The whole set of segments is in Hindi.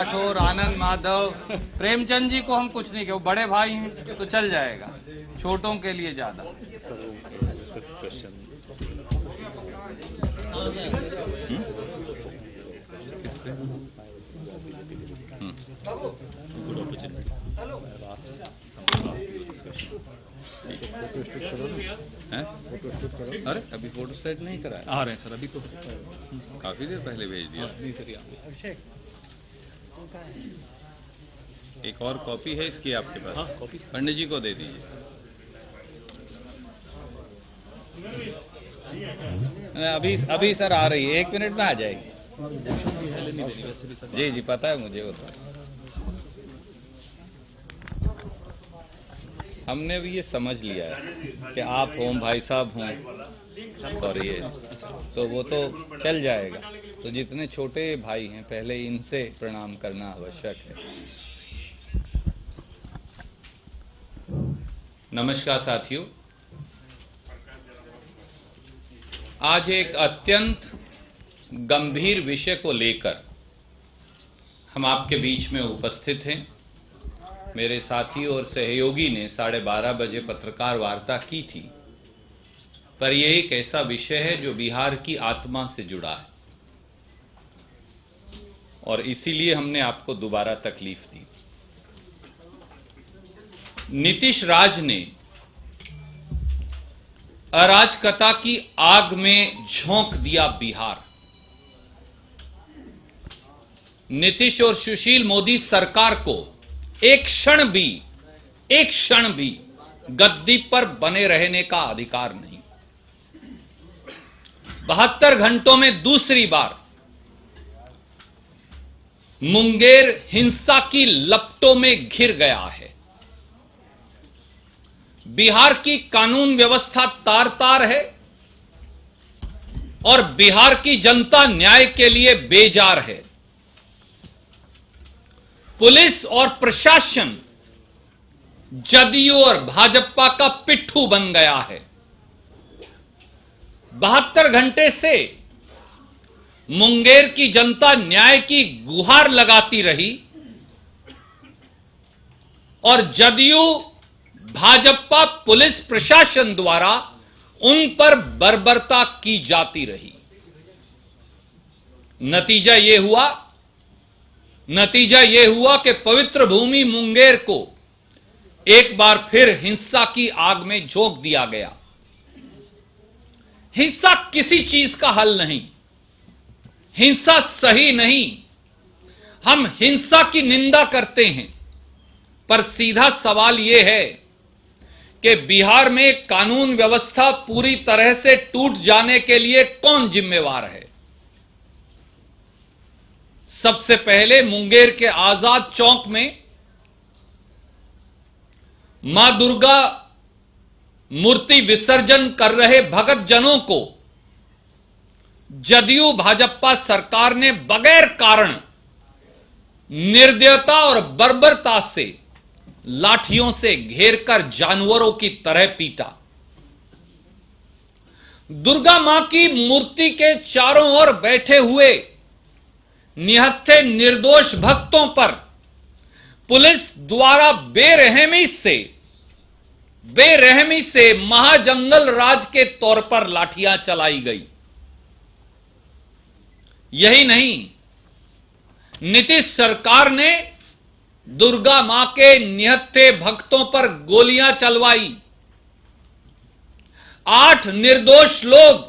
राठौर, आनंद माधव, प्रेमचंद जी को हम कुछ नहीं कहे, वो बड़े भाई हैं तो चल जाएगा, छोटों के लिए ज्यादा। अरे अभी फोटो स्टेट नहीं कराया? आ रहे हैं सर, अभी तो काफी देर पहले भेज दिया। नहीं सर, यहाँ एक और कॉपी है इसकी आपके पास? हाँ, कॉपी पंडित जी को दे दीजिए। अभी सर आ रही है, 1 मिनट में आ जाएगी। जी जी पता है मुझे, वो तो हमने भी ये समझ लिया है कि आप हों, भाई साहब हों, सॉरी ये तो वो तो चल जाएगा। तो जितने छोटे भाई हैं पहले इनसे प्रणाम करना आवश्यक है। नमस्कार साथियों, आज एक अत्यंत गंभीर विषय को लेकर हम आपके बीच में उपस्थित हैं। मेरे साथी और सहयोगी ने 12:30 बजे पत्रकार वार्ता की थी, पर यह एक ऐसा विषय है जो बिहार की आत्मा से जुड़ा है और इसीलिए हमने आपको दोबारा तकलीफ दी। नीतीश राज ने अराजकता की आग में झोंक दिया बिहार। नीतीश और सुशील मोदी सरकार को एक क्षण भी गद्दी पर बने रहने का अधिकार नहीं। 72 घंटों में दूसरी बार मुंगेर हिंसा की लपटों में घिर गया है। बिहार की कानून व्यवस्था तार तार है और बिहार की जनता न्याय के लिए बेजार है। पुलिस और प्रशासन जदयू और भाजपा का पिट्ठू बन गया है। 72 घंटे से मुंगेर की जनता न्याय की गुहार लगाती रही और जदयू भाजपा पुलिस प्रशासन द्वारा उन पर बर्बरता की जाती रही। नतीजा यह हुआ कि पवित्र भूमि मुंगेर को एक बार फिर हिंसा की आग में झोंक दिया गया। हिंसा किसी चीज का हल नहीं, हिंसा सही नहीं। हम हिंसा की निंदा करते हैं, पर सीधा सवाल यह है कि बिहार में कानून व्यवस्था पूरी तरह से टूट जाने के लिए कौन जिम्मेवार है? सबसे पहले मुंगेर के आजाद चौक में मां दुर्गा मूर्ति विसर्जन कर रहे भगत जनों को जदयू भाजपा सरकार ने बगैर कारण निर्दयता और बर्बरता से लाठियों से घेरकर जानवरों की तरह पीटा। दुर्गा मां की मूर्ति के चारों ओर बैठे हुए निहत्थे निर्दोष भक्तों पर पुलिस द्वारा बेरहमी से महाजंगल राज के तौर पर लाठियां चलाई गई। यही नहीं, नीतीश सरकार ने दुर्गा मां के निहत्थे भक्तों पर गोलियां चलवाई। 8 निर्दोष लोग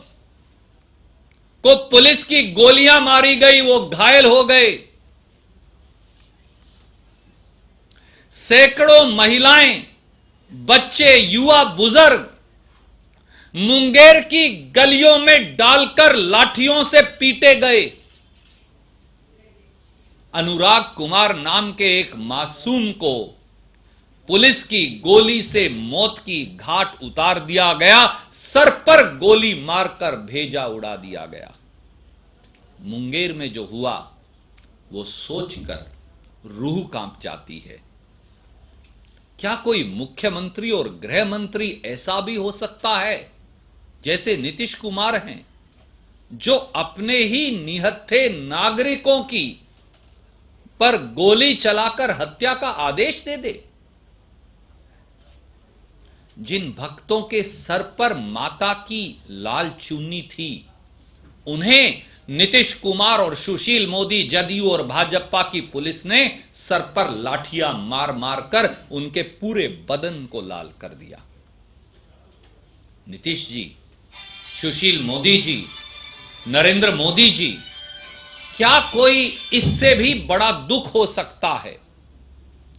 को पुलिस की गोलियां मारी गई, वो घायल हो गए। सैकड़ों महिलाएं, बच्चे, युवा, बुजुर्ग मुंगेर की गलियों में डालकर लाठियों से पीटे गए। अनुराग कुमार नाम के एक मासूम को पुलिस की गोली से मौत की घाट उतार दिया गया, सर पर गोली मारकर भेजा उड़ा दिया गया। मुंगेर में जो हुआ वो सोचकर रूह कांप जाती है। क्या कोई मुख्यमंत्री और गृह मंत्री ऐसा भी हो सकता है जैसे नीतीश कुमार हैं, जो अपने ही निहत्थे नागरिकों की पर गोली चलाकर हत्या का आदेश दे दे। जिन भक्तों के सर पर माता की लाल चुन्नी थी, उन्हें नीतीश कुमार और सुशील मोदी, जदयू और भाजपा की पुलिस ने सर पर लाठियां मार मार कर उनके पूरे बदन को लाल कर दिया। नीतीश जी, सुशील मोदी जी, नरेंद्र मोदी जी, क्या कोई इससे भी बड़ा दुख हो सकता है?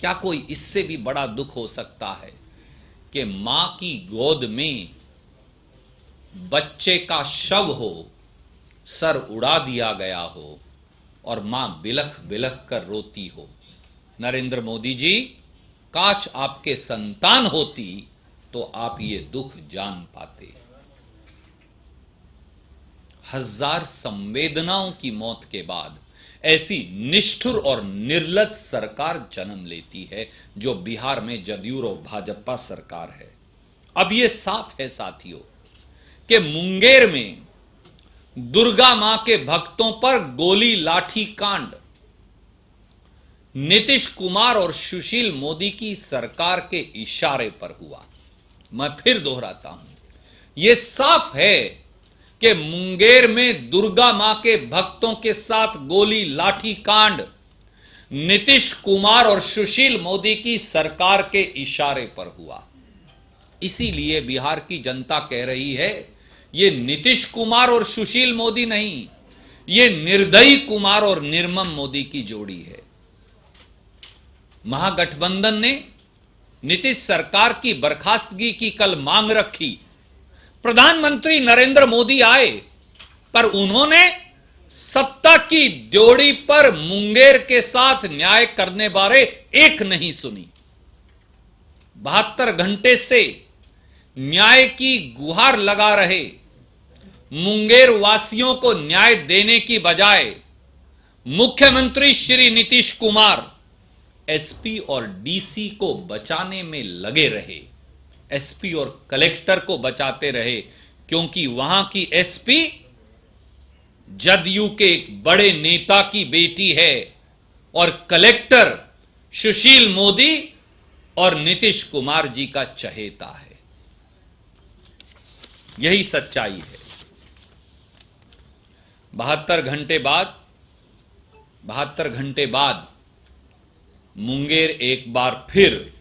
क्या कोई इससे भी बड़ा दुख हो सकता है कि मां की गोद में बच्चे का शव हो, सर उड़ा दिया गया हो और मां बिलख बिलख कर रोती हो? नरेंद्र मोदी जी, काश आपके संतान होती तो आप ये दुख जान पाते। हजार संवेदनाओं की मौत के बाद ऐसी निष्ठुर और निर्लज्ज सरकार जन्म लेती है जो बिहार में जदयू और भाजपा सरकार है। अब यह साफ है साथियों कि मुंगेर में दुर्गा मां के भक्तों पर गोली लाठी कांड नीतीश कुमार और सुशील मोदी की सरकार के इशारे पर हुआ। मैं फिर दोहराता हूं, यह साफ है कि मुंगेर में दुर्गा मां के भक्तों के साथ गोली लाठी कांड नीतीश कुमार और सुशील मोदी की सरकार के इशारे पर हुआ। इसीलिए बिहार की जनता कह रही है, ये नीतीश कुमार और सुशील मोदी नहीं, ये निर्दयी कुमार और निर्मम मोदी की जोड़ी है। महागठबंधन ने नीतीश सरकार की बर्खास्तगी की कल मांग रखी। प्रधानमंत्री नरेंद्र मोदी आए, पर उन्होंने सत्ता की ड्योढ़ी पर मुंगेर के साथ न्याय करने बारे एक नहीं सुनी। 72 घंटे से न्याय की गुहार लगा रहे मुंगेर वासियों को न्याय देने की बजाय मुख्यमंत्री श्री नीतीश कुमार एसपी और डीसी को बचाने में लगे रहे। एसपी और कलेक्टर को बचाते रहे, क्योंकि वहां की एसपी जदयू के एक बड़े नेता की बेटी है और कलेक्टर सुशील मोदी और नीतीश कुमार जी का चहेता है। यही सच्चाई है। 72 घंटे बाद मुंगेर एक बार फिर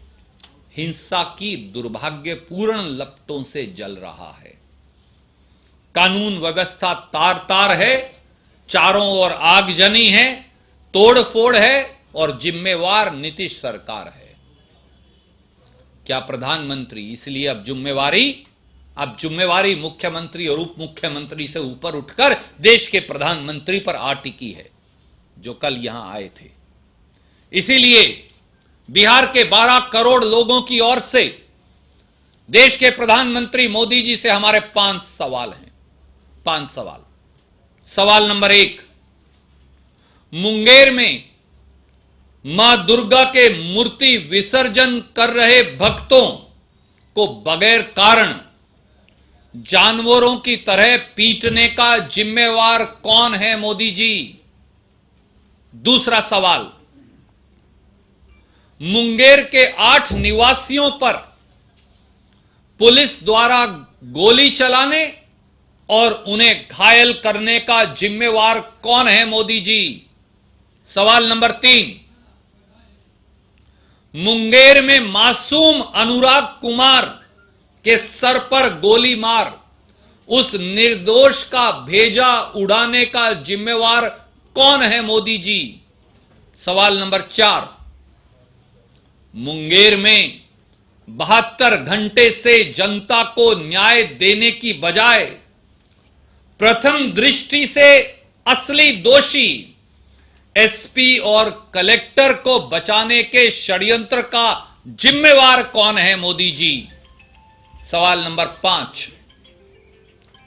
हिंसा की दुर्भाग्यपूर्ण लपटों से जल रहा है। कानून व्यवस्था तार तार है, चारों ओर आगजनी है, तोड़फोड़ है और जिम्मेवार नीतीश सरकार है। क्या प्रधानमंत्री इसलिए अब जिम्मेवारी मुख्यमंत्री और उप मुख्यमंत्री से ऊपर उठकर देश के प्रधानमंत्री पर आ टिकी है, जो कल यहां आए थे। इसीलिए बिहार के 12 करोड़ लोगों की ओर से देश के प्रधानमंत्री मोदी जी से हमारे 5 सवाल हैं। 5 सवाल। सवाल नंबर 1, मुंगेर में मां दुर्गा के मूर्ति विसर्जन कर रहे भक्तों को बगैर कारण जानवरों की तरह पीटने का जिम्मेवार कौन है मोदी जी? दूसरा सवाल, मुंगेर के 8 निवासियों पर पुलिस द्वारा गोली चलाने और उन्हें घायल करने का जिम्मेवार कौन है मोदी जी? सवाल नंबर 3, मुंगेर में मासूम अनुराग कुमार के सर पर गोली मार उस निर्दोष का भेजा उड़ाने का जिम्मेवार कौन है मोदी जी? सवाल नंबर 4, मुंगेर में 72 घंटे से जनता को न्याय देने की बजाय प्रथम दृष्टि से असली दोषी एसपी और कलेक्टर को बचाने के षड्यंत्र का जिम्मेवार कौन है मोदी जी? सवाल नंबर 5,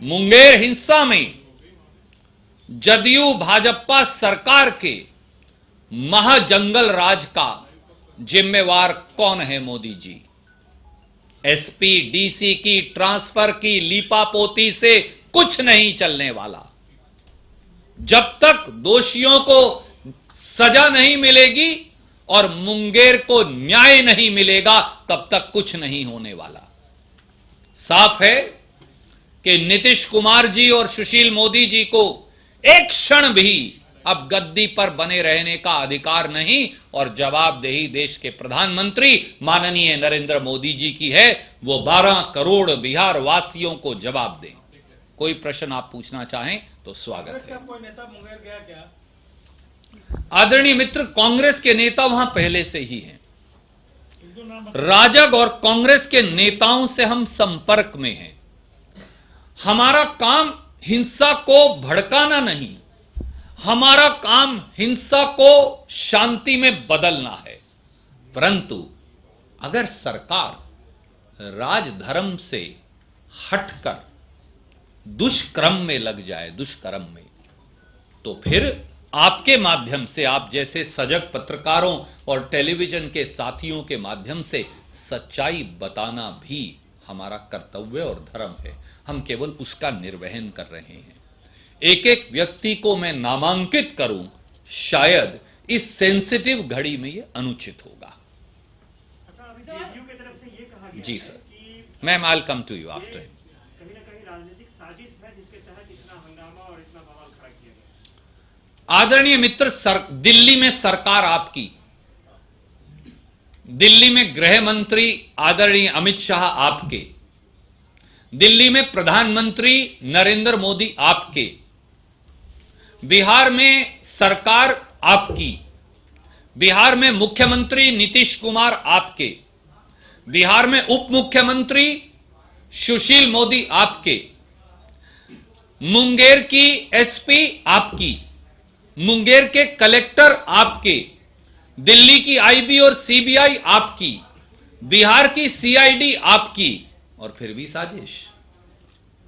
मुंगेर हिंसा में जदयू भाजपा सरकार के महाजंगल राज का जिम्मेवार कौन है मोदी जी? एसपी डीसी की ट्रांसफर की लीपापोती से कुछ नहीं चलने वाला। जब तक दोषियों को सजा नहीं मिलेगी और मुंगेर को न्याय नहीं मिलेगा, तब तक कुछ नहीं होने वाला। साफ है कि नीतीश कुमार जी और सुशील मोदी जी को एक क्षण भी अब गद्दी पर बने रहने का अधिकार नहीं, और जवाबदेही देश के प्रधानमंत्री माननीय नरेंद्र मोदी जी की है। वो 12 करोड़ बिहार वासियों को जवाब दें। कोई प्रश्न आप पूछना चाहें तो स्वागत है। कोई नेता मुंगेर गया क्या? आदरणीय मित्र, कांग्रेस के नेता वहां पहले से ही हैं। राजग और कांग्रेस के नेताओं से हम संपर्क में हैं। हमारा काम हिंसा को भड़काना नहीं, हमारा काम हिंसा को शांति में बदलना है। परंतु अगर सरकार राजधर्म से हटकर दुष्कर्म में लग जाए, दुष्कर्म में, तो फिर आपके माध्यम से, आप जैसे सजग पत्रकारों और टेलीविजन के साथियों के माध्यम से सच्चाई बताना भी हमारा कर्तव्य और धर्म है। हम केवल उसका निर्वहन कर रहे हैं। एक एक व्यक्ति को मैं नामांकित करूं, शायद इस सेंसिटिव घड़ी में यह अनुचित होगा। अच्छा, अभी जेडीयू की तरफ से ये कहा गया जी है सर, कि ma'am I will come to you after. कहीं ना कहीं राजनीतिक साजिश है जिसके तहत इतना हंगामा और इतना बवाल खड़ा किया गया। आदरणीय मित्र, दिल्ली में सरकार आपकी, दिल्ली में गृह मंत्री आदरणीय अमित शाह आपके, दिल्ली में प्रधानमंत्री नरेंद्र मोदी आपके, बिहार में सरकार आपकी, बिहार में मुख्यमंत्री नीतीश कुमार आपके, बिहार में उप मुख्यमंत्री सुशील मोदी आपके, मुंगेर की एसपी आपकी, मुंगेर के कलेक्टर आपके, दिल्ली की आईबी और सीबीआई आपकी, बिहार की सीआईडी आपकी, और फिर भी साजिश।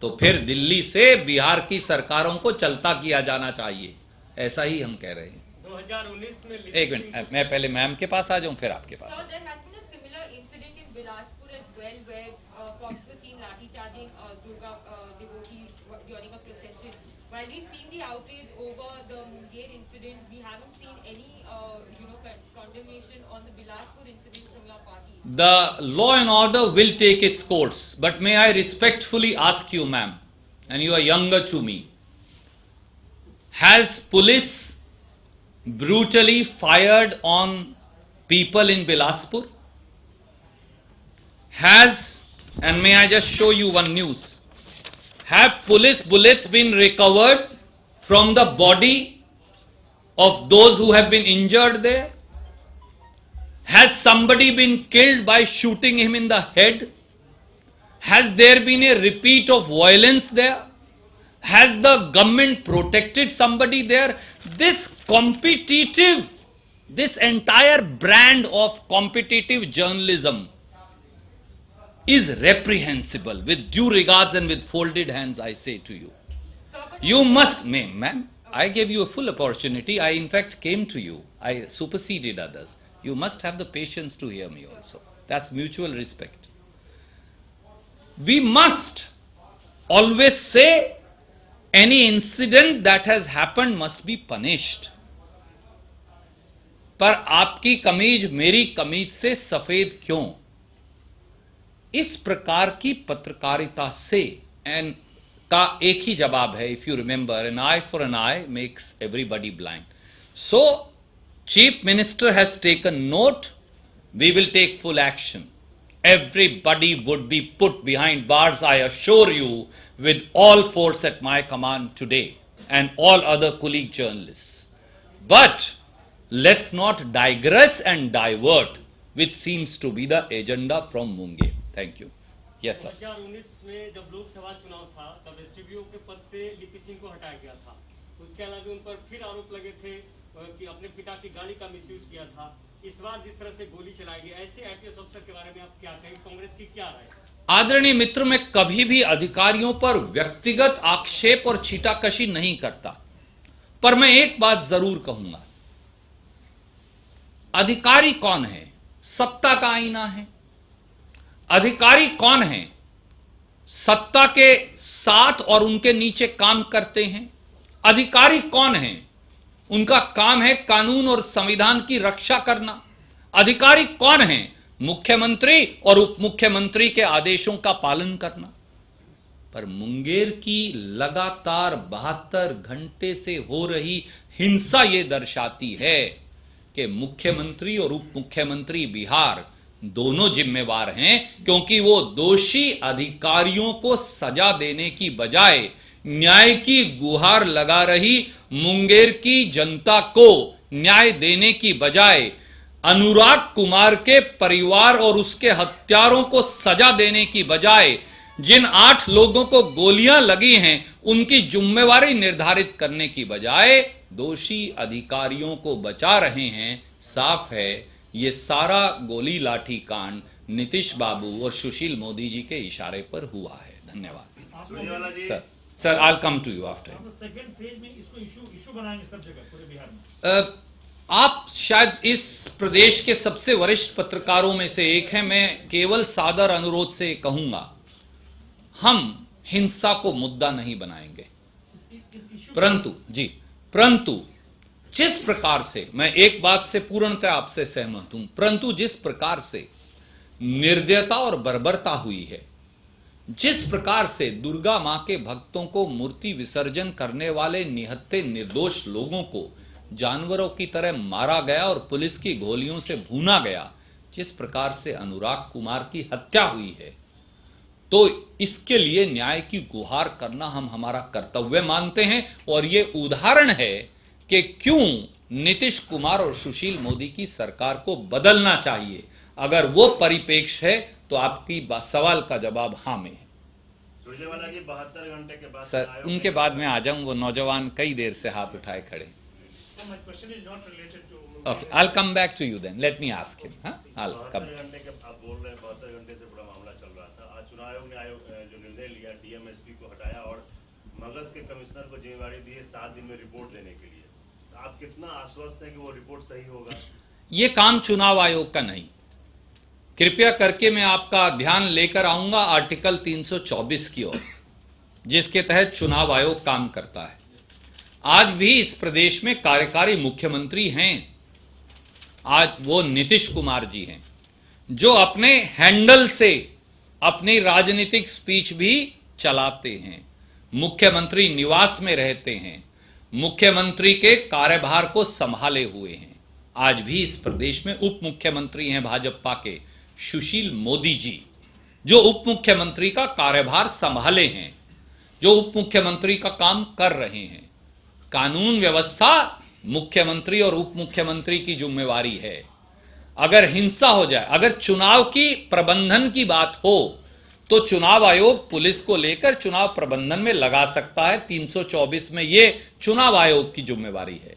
तो फिर दिल्ली से बिहार की सरकारों को चलता किया जाना चाहिए, ऐसा ही हम कह रहे हैं। 2019 में एक मिनट, मैं पहले मैम के पास आ जाऊं, फिर आपके पास। There has been a similar incident in Bilaspur as well, where cops were seen lathi charging Durga devotees during a procession. While we've seen the outrage over the Munger incident, we haven't seen any, condemnation on the Bilaspur incident from your party. The law and order will take its course, but may I respectfully ask you, ma'am, and you are younger to me, has police brutally fired on people in Bilaspur? And may I just show you one news? Have police bullets been recovered from the body of those who have been injured there? Has somebody been killed by shooting him in the head? Has there been a repeat of violence there? Has the government protected somebody there? This entire brand of competitive journalism is reprehensible. With due regards and with folded hands, I say to you, you must, ma'am, I gave you a full opportunity. I in fact came to you. I superseded others. You must have the patience to hear me also. That's mutual respect. We must always say any incident that has happened must be punished. पर आपकी कमीज मेरी कमीज से सफेद क्यों? इस प्रकार की पत्रकारिता से का एक ही जवाब है, if you remember, an eye for an eye makes everybody blind. So, Chief Minister has taken note. We will take full action. Everybody would be put behind bars, I assure you, with all force at my command today, and all other colleague journalists. But let's not digress and divert, which seems to be the agenda from Munger. Thank you. Yes, sir. 2019 में जब लोकसभा चुनाव था, तब एसडीपीओ के पद से लिपि सिंह को हटाया गया था। उसके अलावा उन पर फिर आरोप लगे थे कि अपने पिता की गाड़ी का मिसयूज किया था। इस बार जिस तरह से गोली चलाई गई, ऐसे आईपीएस अफसर के बारे में आप क्या कहेंगे? कांग्रेस की क्या राय? आदरणीय मित्र, मैं कभी भी अधिकारियों पर व्यक्तिगत आक्षेप और छीटाकशी नहीं करता, पर मैं एक बात जरूर कहूंगा, अधिकारी कौन है? सत्ता का आईना है। अधिकारी कौन है? सत्ता के साथ और उनके नीचे काम करते हैं। अधिकारी कौन है? उनका काम है कानून और संविधान की रक्षा करना। अधिकारी कौन है? मुख्यमंत्री और उप मुख्यमंत्री के आदेशों का पालन करना। पर मुंगेर की लगातार 72 घंटे से हो रही हिंसा यह दर्शाती है कि मुख्यमंत्री और उप मुख्यमंत्री बिहार दोनों जिम्मेवार हैं, क्योंकि वो दोषी अधिकारियों को सजा देने की बजाय न्याय की गुहार लगा रही मुंगेर की जनता को न्याय देने की बजाय अनुराग कुमार के परिवार और उसके हत्यारों को सजा देने की बजाय जिन 8 लोगों को गोलियां लगी हैं उनकी जिम्मेवारी निर्धारित करने की बजाय दोषी अधिकारियों को बचा रहे हैं। साफ है ये सारा गोली लाठी कांड नीतीश बाबू और सुशील मोदी जी के इशारे पर हुआ है। धन्यवाद sir. I will come to you after. Second phase में इसको इशू बनाएंगे सब जगह पूरे बिहार में। आप शायद इस प्रदेश के सबसे वरिष्ठ पत्रकारों में से एक हैं। मैं केवल सादर अनुरोध से कहूंगा, हम हिंसा को मुद्दा नहीं बनाएंगे, परंतु जिस प्रकार से, मैं एक बात से पूर्णतः आपसे सहमत हूं, परंतु जिस प्रकार से निर्दयता और बर्बरता हुई है, जिस प्रकार से दुर्गा मां के भक्तों को मूर्ति विसर्जन करने वाले निहत्थे निर्दोष लोगों को जानवरों की तरह मारा गया और पुलिस की गोलियों से भूना गया, जिस प्रकार से अनुराग कुमार की हत्या हुई है, तो इसके लिए न्याय की गुहार करना हम हमारा कर्तव्य मानते हैं। और यह उदाहरण है कि क्यों नीतीश कुमार और सुशील मोदी की सरकार को बदलना चाहिए। अगर वो परिप्रेक्ष्य है तो आपकी सवाल का जवाब हाँ में है। सुरजेवाला जी 72 घंटे के बाद सर उनके बाद में आ जाऊं, वो नौजवान कई देर से हाथ उठाए खड़े। Okay, I'll come back to you then. Let me ask him. हाँ, I'll come. 72 घंटे के आप बोल रहे हैं, 72 घंटे से बड़ा मामला चल रहा था। आज चुनाव आयोग ने जो निर्णय लिया, डीएमएसपी को हटाया और मगध के कमिश्नर को जिम्मेवारी दी है 7 दिन में रिपोर्ट देने के लिए। तो आप कितना आश्वस्त हैं कि वो रिपोर्ट सही होगा? ये काम चुनाव आयोग का नहीं। कृपया करके मैं आपका ध्यान लेकर आऊंगा आर्टिकल 324 की ओर, जिसके तहत चुनाव आयोग काम करता है। आज भी इस प्रदेश में कार्यकारी मुख्यमंत्री हैं, आज वो नीतीश कुमार जी हैं, जो अपने हैंडल से अपनी राजनीतिक स्पीच भी चलाते हैं, मुख्यमंत्री निवास में रहते हैं, मुख्यमंत्री के कार्यभार को संभाले हुए हैं। आज भी इस प्रदेश में उप मुख्यमंत्री हैं भाजपा के सुशील मोदी जी, जो उप मुख्यमंत्री का कार्यभार संभाले हैं, जो उप मुख्यमंत्री का काम कर रहे हैं। कानून व्यवस्था मुख्यमंत्री और उप मुख्यमंत्री की जिम्मेवारी है। अगर हिंसा हो जाए, अगर चुनाव की प्रबंधन की बात हो, तो चुनाव आयोग पुलिस को लेकर चुनाव प्रबंधन में लगा सकता है। 324 में ये चुनाव आयोग की जिम्मेवारी है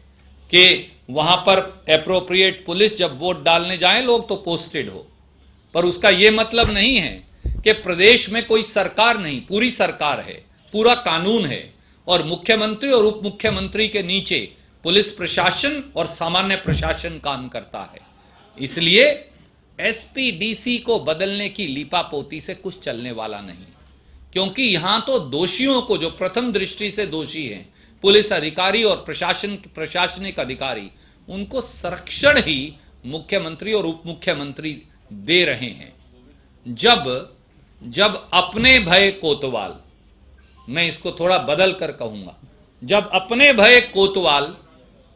कि वहां पर एप्रोप्रिएट पुलिस जब वोट डालने जाएं लोग तो पोस्टेड हो। पर उसका यह मतलब नहीं है कि प्रदेश में कोई सरकार नहीं, पूरी सरकार है, पूरा कानून है और मुख्यमंत्री और उप मुख्यमंत्री के नीचे पुलिस प्रशासन और सामान्य प्रशासन काम करता है। इसलिए एसपी डीसी को बदलने की लीपापोती से कुछ चलने वाला नहीं, क्योंकि यहां तो दोषियों को, जो प्रथम दृष्टि से दोषी हैं, पुलिस अधिकारी और प्रशासनिक अधिकारी, उनको संरक्षण ही मुख्यमंत्री और उप मुख्यमंत्री दे रहे हैं। जब अपने भय कोतवाल, मैं इसको थोड़ा बदल कर कहूंगा, जब अपने भय कोतवाल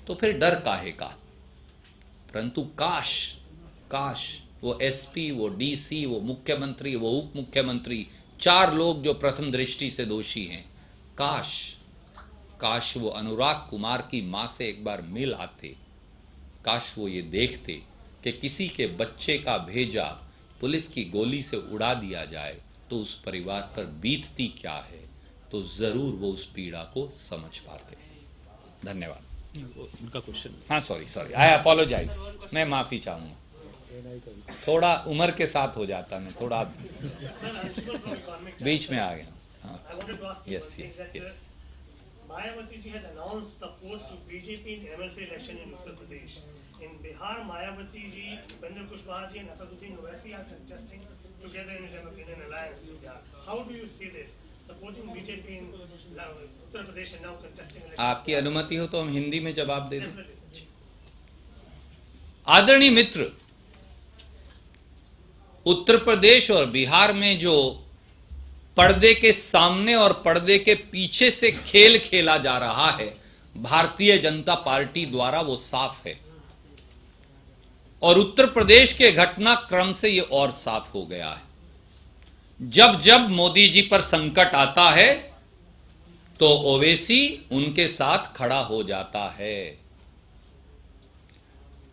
तो फिर डर काहे का। परंतु काश वो एसपी, वो डीसी, वो मुख्यमंत्री, वो उप मुख्यमंत्री, 4 लोग जो प्रथम दृष्टि से दोषी हैं, काश वो अनुराग कुमार की मां से एक बार मिल आते। काश वो ये देखते कि किसी के बच्चे का भेजा पुलिस की गोली से उड़ा दिया जाए तो उस परिवार पर बीतती क्या है, तो जरूर वो उस पीड़ा को समझ पाते। धन्यवाद। उनका क्वेश्चन। हाँ, सॉरी, आई अपोलोजाइज, मैं माफी चाहूंगा। थोड़ा उम्र के साथ हो जाता, मैं थोड़ा बीच में आ गया। हाँ, yes. Mayawati ji has announced support to BJP in MLC election in Uttar Pradesh. In Bihar, Mayawati ji, Upendra Kushwaha ji and Asaduddin Owaisi are contesting together in an alliance in Bihar. How do you see this? supporting BJP in Uttar Pradesh and now contesting elections. आपकी अनुमति हो तो हम हिंदी में जवाब दे दें। Definitely. आदरणीय मित्र, उत्तर प्रदेश और बिहार में जो पर्दे के सामने और पर्दे के पीछे से खेल खेला जा रहा है भारतीय जनता पार्टी द्वारा, वो साफ है। और उत्तर प्रदेश के घटनाक्रम से ये और साफ हो गया है। जब जब मोदी जी पर संकट आता है तो ओवैसी उनके साथ खड़ा हो जाता है।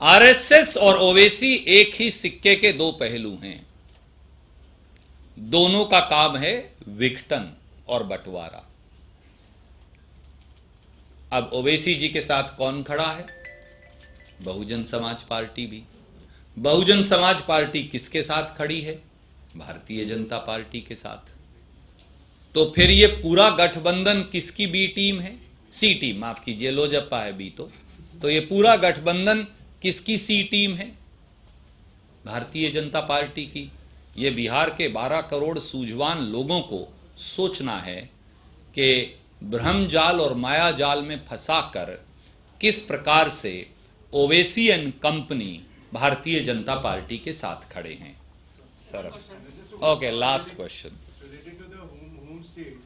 आरएसएस और ओवैसी एक ही सिक्के के दो पहलू हैं। दोनों का काम है विघटन और बंटवारा। अब ओवैसी जी के साथ कौन खड़ा है? बहुजन समाज पार्टी भी। बहुजन समाज पार्टी किसके साथ खड़ी है? भारतीय जनता पार्टी के साथ। तो फिर ये पूरा गठबंधन किसकी बी टीम है? सी टीम, माफ कीजिए, लोजपा है बी। तो ये पूरा गठबंधन किसकी सी टीम है? भारतीय जनता पार्टी की। ये बिहार के 12 करोड़ सूझवान लोगों को सोचना है कि ब्रह्मजाल और माया जाल में फंसाकर किस प्रकार से Owaisi and company Bharatiya Janata party के साथ खड़े हैं। Sir, okay, last question. Related to the home state,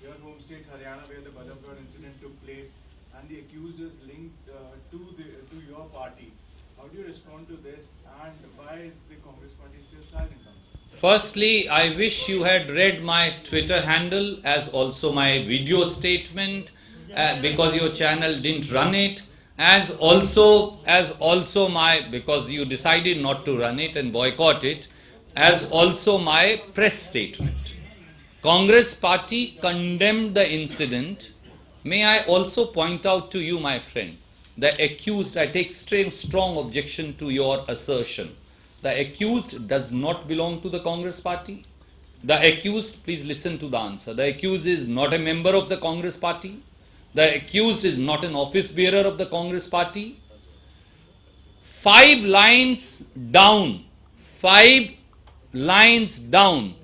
your home state Haryana, where the Badamgarh incident took place, and the accused is linked to your party. How do you respond to this, and why is the Congress party still silent on it? Firstly, I wish you had read my Twitter handle as also my video statement, because your channel didn't run it, as also my, because you decided not to run it and boycott it, as also my press statement. Congress party condemned the incident. May I also point out to you, my friend, the accused, I take strong objection to your assertion. The accused does not belong to the Congress party. The accused, please listen to the answer. The accused is not a member of the Congress party. The accused is not an office bearer of the Congress party. 5 lines down,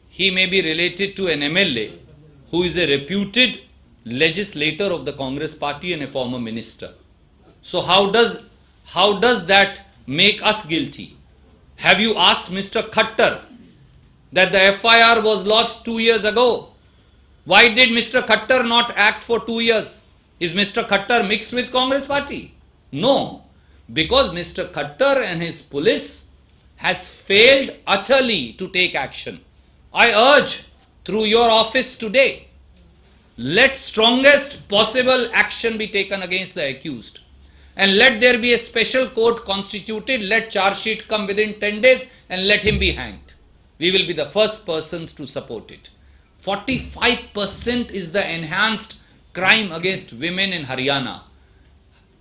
he may be related to an MLA who is a reputed legislator of the Congress party and a former minister. So how does that make us guilty? Have you asked Mr. Khattar that the FIR was lodged 2 years ago? Why did Mr. Khattar not act for 2 years? Is Mr. Khattar mixed with Congress party? No, because Mr. Khattar and his police has failed utterly to take action. I urge through your office today, let strongest possible action be taken against the accused. And let there be a special court constituted, let charge sheet come within 10 days and let him be hanged. We will be the first persons to support it. 45% is the enhanced crime against women in Haryana.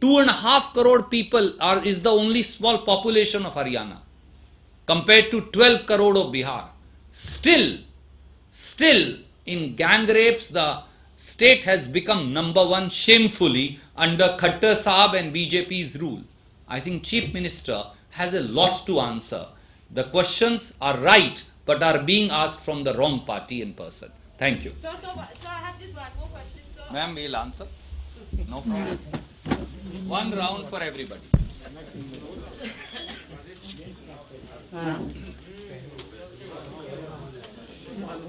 2.5 crore people is the only small population of Haryana compared to 12 crore of Bihar. Still in gang rapes, the state has become number 1 shamefully under Khattar Sahab and BJP's rule. I think Chief Minister has a lot to answer. The questions are right, but are being asked from the wrong party and person. Thank you. Sir, I have just one more question, sir. Ma'am, we'll answer. No problem. One round for everybody.